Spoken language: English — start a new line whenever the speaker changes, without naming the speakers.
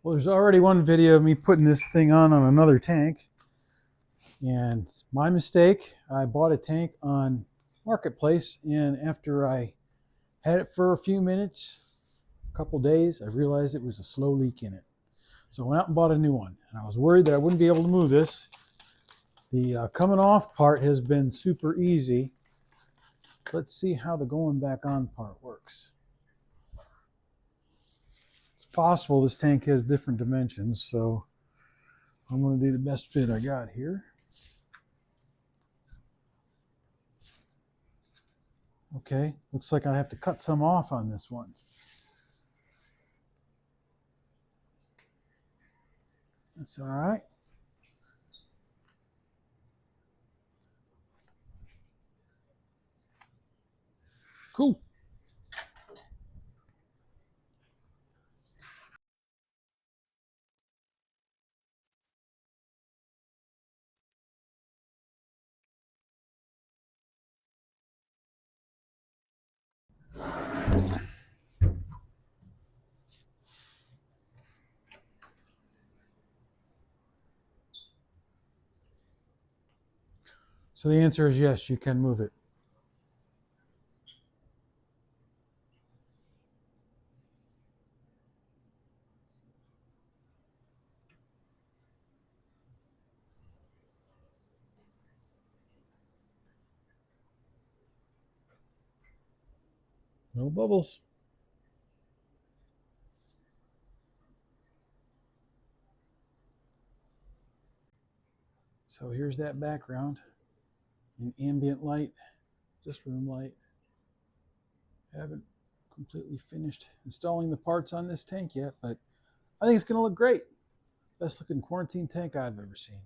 Well, there's already one video of me putting this thing on another tank. And it's my mistake. I bought a tank on Marketplace, and after I had it for a few minutes, a couple days, I realized it was a slow leak in it. So I went out and bought a new one. And I was worried that I wouldn't be able to move this. The coming off part has been super easy. Let's see how the going back on part works. It's possible this tank has different dimensions, so I'm going to do the best fit I got here. Okay, looks like I have to cut some off on this one. That's all right. Cool. So the answer is yes, you can move it. No bubbles. So here's that background in ambient light, just room light. I haven't completely finished installing the parts on this tank yet, but I think it's going to look great. Best looking quarantine tank I've ever seen.